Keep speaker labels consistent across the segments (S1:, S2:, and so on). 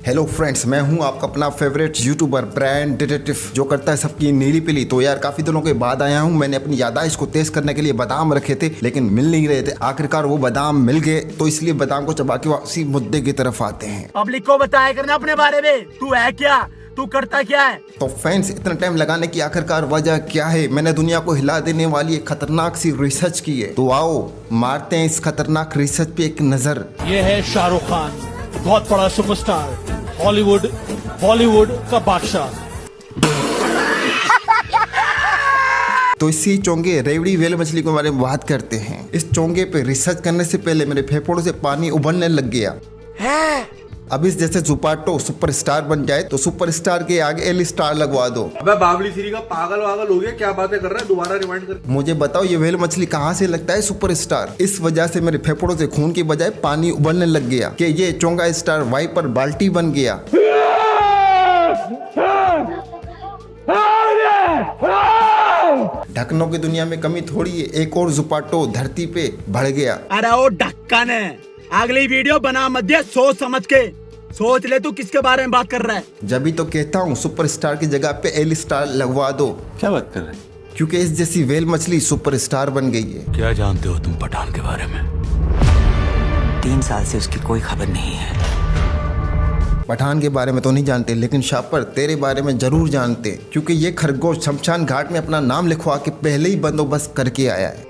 S1: Hello friends, मैं हूं आपका अपना फेवरेट यूट्यूबर ब्रांड डिटेक्टिव जो करता है सबकी नीली पीली। तो यार काफी दिनों के बाद आया हूं। मैंने अपनी याददाश्त को तेज करने के लिए बादाम रखे थे लेकिन मिल नहीं रहे थे। आखिरकार वो बादाम मिल गए, तो इसलिए बादाम को चबा के वापसी मुद्दे की तरफ आते हैं।
S2: पब्लिक को बताया करना अपने बारे में, तू है क्या, तू करता क्या है।
S1: तो फैंस, इतना टाइम लगाने की आखिरकार वजह क्या है? मैंने दुनिया को हिला देने वाली एक खतरनाक सी रिसर्च की है, तो आओ मारते हैं इस खतरनाक रिसर्च पे एक नजर।
S3: ये है शाहरुख खान, बहुत बड़ा सुपरस्टार, हॉलीवुड बॉलीवुड का बादशाह।
S1: तो इसी चोंगे रेवड़ी व्हेल मछली के बारे में बात करते हैं। इस चोंगे पे रिसर्च करने से पहले मेरे फेफड़ों से पानी उबलने लग गया है। अब इस जैसे जुपाटो सुपरस्टार बन जाए तो सुपरस्टार के आगे एल स्टार लगवा दो।
S4: अबे बावली सीरी का पागल वागल हो गया, क्या बातें कर रहा है, दोबारा रिमाइंड कर।
S1: मुझे बताओ ये व्हेल मछली कहाँ से लगता है सुपरस्टार? इस वजह से मेरे फेफड़ों से खून की बजाय पानी उबलने लग गया कि ये चोंगा स्टार वाइपर बाल्टी बन गया। ढक्कनों की दुनिया में कमी थोड़ी है, एक और जुपाटो धरती पे बढ़ गया।
S2: अरे वो ढक्कन है, अगली वीडियो बना मत दे, सोच समझ के सोच ले तू किसके बारे में बात कर रहा है।
S1: जब भी तो कहता हूँ सुपरस्टार की जगह पे एल स्टार लगवा दो।
S4: क्या बात कर रहे हैं?
S1: क्योंकि इस जैसी व्हेल मछली सुपरस्टार बन गई है।
S3: क्या जानते हो तुम पठान के बारे में?
S5: 3 साल से उसकी कोई खबर नहीं है।
S1: पठान के बारे में तो नहीं जानते, लेकिन शापर तेरे बारे में जरूर जानते, क्योंकि ये खरगोश शमशान घाट में अपना नाम लिखवा के पहले ही बंदोबस्त करके आया है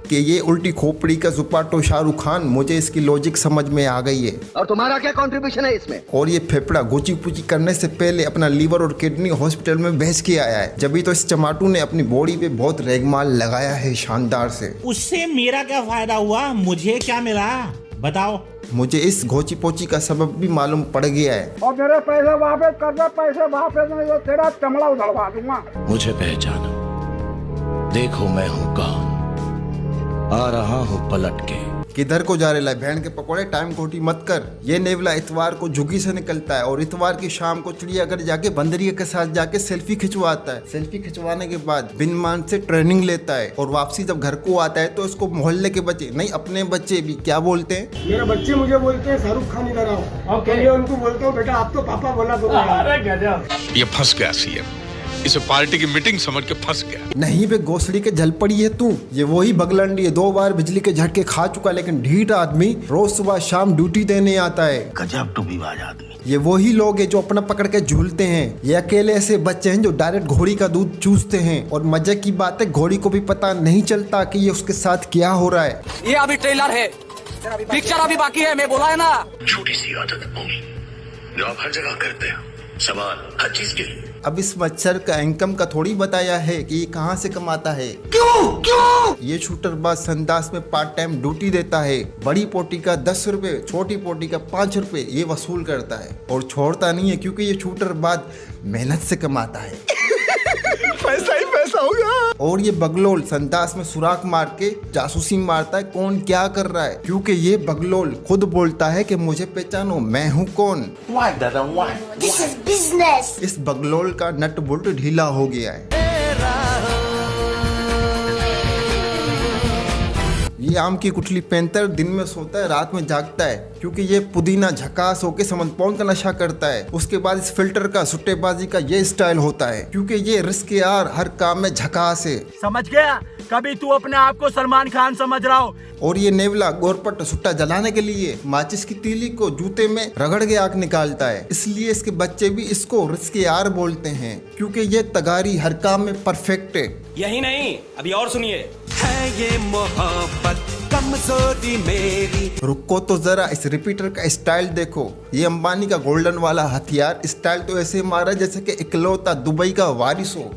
S1: कि ये उल्टी खोपड़ी का जुपाटो शाहरुख खान। मुझे इसकी लॉजिक समझ में आ गई है।
S6: और तुम्हारा क्या कंट्रीब्यूशन है इसमें?
S1: और ये फेफड़ा गोची पूची करने से पहले अपना लीवर और किडनी हॉस्पिटल में भेज के आया है। जब भी तो इस चमाटू ने अपनी बॉडी पे बहुत रेगमाल लगाया है शानदार से।
S7: उससे मेरा क्या फायदा हुआ, मुझे क्या मिला बताओ।
S1: मुझे इस घोची पोची का सबब भी मालूम पड़ गया है।
S8: और मेरे पैसे वापस कर दे, पैसे वापस नहीं तो तेरा चमड़ा उधड़वा दूंगा।
S9: मुझे पहचानो, देखो मैं हूँ कौन, आ रहा हूँ पलट के।
S1: किधर को जा रहे बहन के पकौड़े, टाइम खोटी मत कर। ये नेवला इतवार को झुग्गी से निकलता है और इतवार की शाम को चिड़ियाघर जाके बंदरिया के साथ जाके सेल्फी खिंचवाता है। सेल्फी खिंचवाने के बाद बिन मान से ट्रेनिंग लेता है और वापसी जब घर को आता है तो इसको मोहल्ले के बच्चे नहीं अपने बच्चे भी क्या बोलते हैं,
S8: मेरे बच्चे मुझे बोलते हैं शाहरुख खान इधर आओ। और उनको बोलता हूँ बेटा आप तो पापा बोला करो। अरे गजब,
S9: ये फंस गया सीएम, इसे पार्टी की मीटिंग समझ के फंस गया।
S1: नहीं बे घोसड़ी के जल पड़ी है तू। ये वही बगलंडी है, 2 बार बिजली के झटके खा चुका लेकिन ढीठ आदमी, रोज सुबह शाम ड्यूटी देने आता है।
S9: गजब टूबीबाज आदमी।
S1: ये वही लोग हैं जो अपना पकड़ के झूलते हैं। ये अकेले ऐसे बच्चे हैं जो डायरेक्ट घोड़ी का दूध चूसते हैं। और मजे की बात है, घोड़ी को भी पता नहीं चलता कि ये उसके साथ क्या हो रहा है।
S5: ये अभी ट्रेलर है, पिक्चर अभी बाकी है, मैं बोला है ना।
S9: छोटी सी आदत होगी जो आप हर जगह करते हो, सवाल हर चीज के लिए।
S1: अब इस मच्छर का इनकम का थोड़ी बताया है कि ये कहाँ से कमाता है। क्यों ये शूटरबाज संदास में पार्ट टाइम ड्यूटी देता है। बड़ी पोटी का 10 रुपए, छोटी पोटी का 5 रुपए ये वसूल करता है और छोड़ता नहीं है, क्योंकि ये शूटरबाज मेहनत से कमाता है।
S4: पैसा ही पैसा होगा।
S1: और ये बगलोल संदास में सुराख मार के जासूसी मारता है कौन क्या कर रहा है, क्योंकि ये बगलोल खुद बोलता है कि मुझे पहचानो मैं हूँ कौन।
S10: This is business.
S1: इस बगलोल का नट बोल्ट ढीला हो गया है। ये आम की कुचली पेंतर दिन में सोता है रात में जागता है, क्योंकि ये पुदीना झकास होके समन पौन का नशा करता है। उसके बाद इस फिल्टर का सुट्टेबाजी का ये स्टाइल होता है, क्योंकि ये रिस्क यार हर काम में झकास है।
S2: समझ गया, कभी तू अपने आप को सलमान खान समझ रहा हो।
S1: और ये नेवला गोरपट सुट्टा जलाने के लिए माचिस की तीली को जूते में रगड़ के आग निकालता है। इसलिए इसके बच्चे भी इसको रिस्क यार बोलते हैं, क्योंकि ये तगारी हर काम में परफेक्ट है।
S5: यही नहीं, अभी और सुनिए।
S6: है ये मोहब्बत कमजोरी मेरी।
S1: रुको तो जरा, इस रिपीटर का स्टाइल देखो। ये अंबानी का गोल्डन वाला हथियार स्टाइल तो ऐसे मारा जैसे कि इकलौता दुबई का वारिस हो।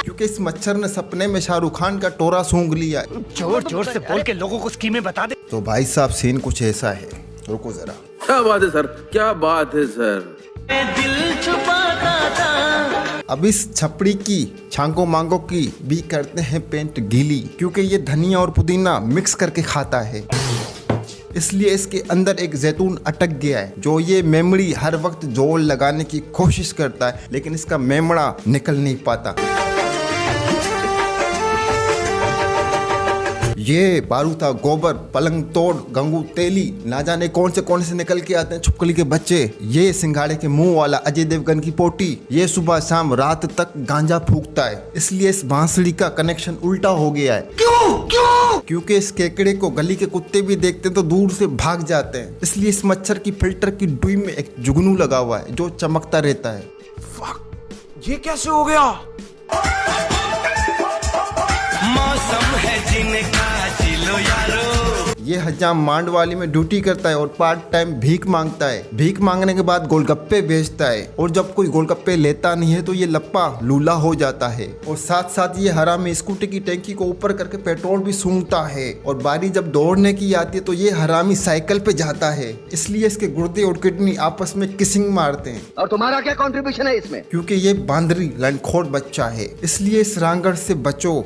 S1: क्योंकि इस मच्छर ने सपने में शाहरुख खान का टोरा सूंघ लिया।
S3: जोर जोर से बोल के लोगों को स्कीमें बता दे।
S1: तो भाई साहब सीन कुछ ऐसा है, रुको जरा।
S4: क्या बात है सर, क्या बात है सर।
S1: अब इस छपड़ी की छांगो मांगो की भी करते हैं पेंट गीली, क्योंकि ये धनिया और पुदीना मिक्स करके खाता है। इसलिए इसके अंदर एक जैतून अटक गया है, जो ये मेमड़ी हर वक्त जोर लगाने की कोशिश करता है, लेकिन इसका मेमड़ा निकल नहीं पाता। ये बारूथा गोबर पलंग तोड़ गंगू तेली ना जाने कौन से निकल के आते हैं छुपकली के बच्चे। ये सिंघाड़े के मुंह वाला अजय देवगन की पोटी, ये सुबह शाम रात तक गांजा फूकता है, इसलिए इस बांसुरी का कनेक्शन उल्टा हो गया है। क्यों? क्योंकि इस केकड़े को गली के कुत्ते भी देखते हैं तो दूर से भाग जाते हैं, इसलिए इस मच्छर की फिल्टर की डुई में एक जुगनू लगा हुआ है जो चमकता रहता है।
S6: ये कैसे हो गया? मौसम है जिनका जिलो यारो।
S1: ये हजाम मांडवाली में ड्यूटी करता है और पार्ट टाइम भीख मांगता है। भीख मांगने के बाद गोलगप्पे बेचता है और जब कोई गोलगप्पे लेता नहीं है तो ये लप्पा लूला हो जाता है। और साथ साथ ये हरामी स्कूटी की टैंकी को ऊपर करके पेट्रोल भी सूंघता है। और बारी जब दौड़ने की आती है तो ये हरामी साइकिल पे जाता है, इसलिए इसके गुर्दे और किडनी आपस में किसिंग मारते हैं।
S6: और तुम्हारा क्या कंट्रीब्यूशन है इसमें?
S1: क्योंकि ये बांदरी लंडखोर बच्चा है, इसलिए इस रांगड़ से बचो।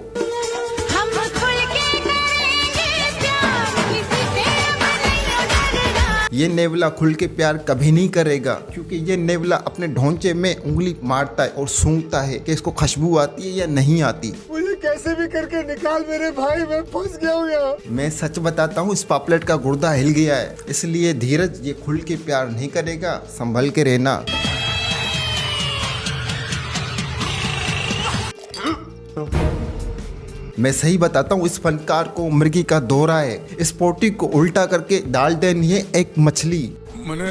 S1: ये नेवला खुल के प्यार कभी नहीं करेगा, क्योंकि ये नेवला अपने ढोंचे में उंगली मारता है और सूंघता है कि इसको खुशबू आती है या नहीं आती।
S8: मुझे कैसे भी करके निकाल मेरे भाई, मैं फंस गया हूँ यहाँ।
S1: मैं सच बताता हूँ, इस पापलेट का गुर्दा हिल गया है, इसलिए धीरज ये खुल के प्यार नहीं करेगा, संभल के रहना। मैं सही बताता हूँ, इस फनकार को मिर्गी का दौरा है। इस पोटी को उल्टा करके डाल देनी है एक मछली।
S4: मैंने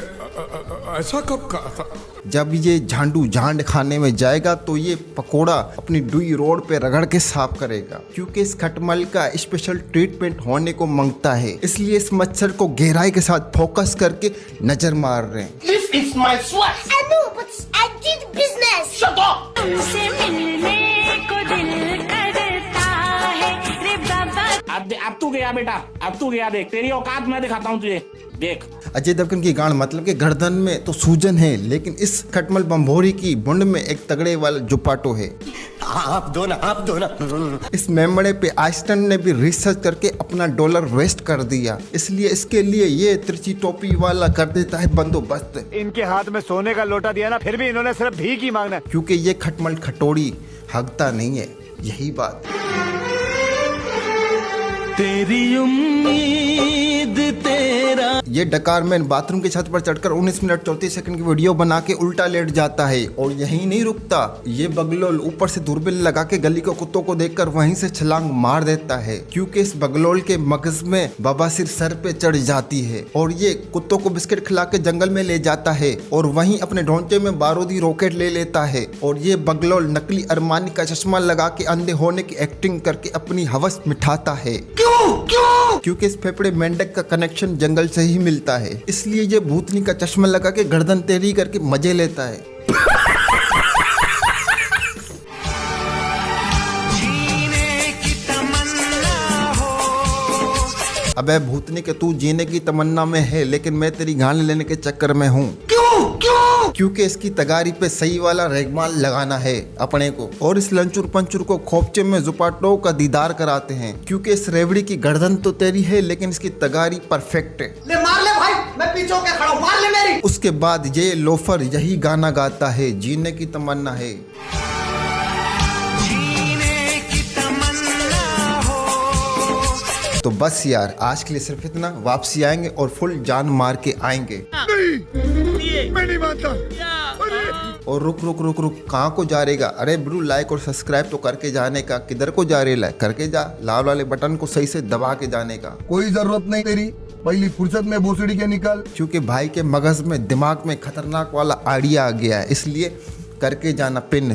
S4: ऐसा कब कहा था?
S1: जब ये झांडू झांड खाने में जाएगा तो ये पकोड़ा अपनी डुई रोड पे रगड़ के साफ करेगा, क्योंकि इस खटमल का स्पेशल ट्रीटमेंट होने को मांगता है, इसलिए इस मच्छर को गहराई के साथ फोकस करके नजर मार रहे हैं।
S10: This is my sweat. I know, but I did business. Shut up. तुमसे मिलने को दिल करता है रे बाबा।
S7: अब तू गया बेटा, अब तू गया, देख तेरी औकात मैं दिखाता हूँ तुझे, देख।
S1: अजय देवगन की गांड मतलब कि गर्दन में तो सूजन है, लेकिन इस खटमल बम्भोरी की बुंड में एक तगड़े वाला जुपाटो है।
S6: आप दो ना।
S1: इस मेमड़े पे आइंस्टाइन ने भी रिसर्च करके अपना डॉलर वेस्ट कर दिया, इसलिए इसके लिए ये तिरछी टोपी वाला कर देता है बंदोबस्त।
S8: इनके हाथ में सोने का लोटा दिया ना, फिर भी इन्होंने सिर्फ भीख ही मांगना।
S1: क्योंकि ये खटमल खटोड़ी हगता नहीं है, यही बात।
S6: तेरी उम्मीद तेरा।
S1: ये डकार मैन बाथरूम की छत पर चढ़कर 19 मिनट 34 सेकंड की वीडियो बना के उल्टा लेट जाता है और यहीं नहीं रुकता, ये बगलोल ऊपर से दूरबीन लगा के गली के कुत्तों को देखकर वहीं से छलांग मार देता है, क्योंकि इस बगलोल के मगज में बवासीर सर पे चढ़ जाती है और ये कुत्तों को बिस्किट खिला के जंगल में ले जाता है और वहीं अपने ढोंचे में बारूदी रॉकेट ले लेता है। और ये बगलोल नकली अरमानी का चश्मा लगा के अंधे होने की एक्टिंग करके अपनी हवस मिटाता है। क्योंकि इस फेफड़े मेंढक का कनेक्शन जंगल से ही मिलता है, इसलिए ये भूतनी का चश्मा लगा के गर्दन तेरी करके मजे लेता है।
S6: जीने की तमन्ना हो।
S1: अबे भूतनी के तू जीने की तमन्ना में है, लेकिन मैं तेरी गान लेने के चक्कर में हूँ। क्योंकि इसकी तगारी पे सही वाला रेगमाल लगाना है अपने को, और इस लंचुर पंचुर को खोपचे में जुपाटो का दीदार कराते हैं, क्योंकि इस रेवड़ी की गर्दन तो तेरी है लेकिन इसकी तगारी परफेक्ट है।
S6: ले मार ले भाई, मैं पीछे होके खड़ा हूं, मार ले मेरी।
S1: उसके बाद ये लोफर यही गाना गाता है, जीने की तमन्ना है।
S6: जीने की तमन्ना हो।
S1: तो बस यार, आज के लिए सिर्फ इतना। वापसी आएंगे और फुल जान मार के आएंगे।
S8: मैं नहीं मानता।
S1: और रुक कहाँ को जा रहेगा? अरे ब्रू, लाइक और सब्सक्राइब तो करके जाने का। किधर को जा रहे? लाइक करके जा, लाल वाले बटन को सही से दबा के जाने का।
S8: कोई जरूरत नहीं तेरी, पहली फुर्सत में भोसड़ी के निकल।
S1: क्योंकि भाई के मगज में दिमाग में खतरनाक वाला आइडिया आ गया है, इसलिए करके जाना पिन।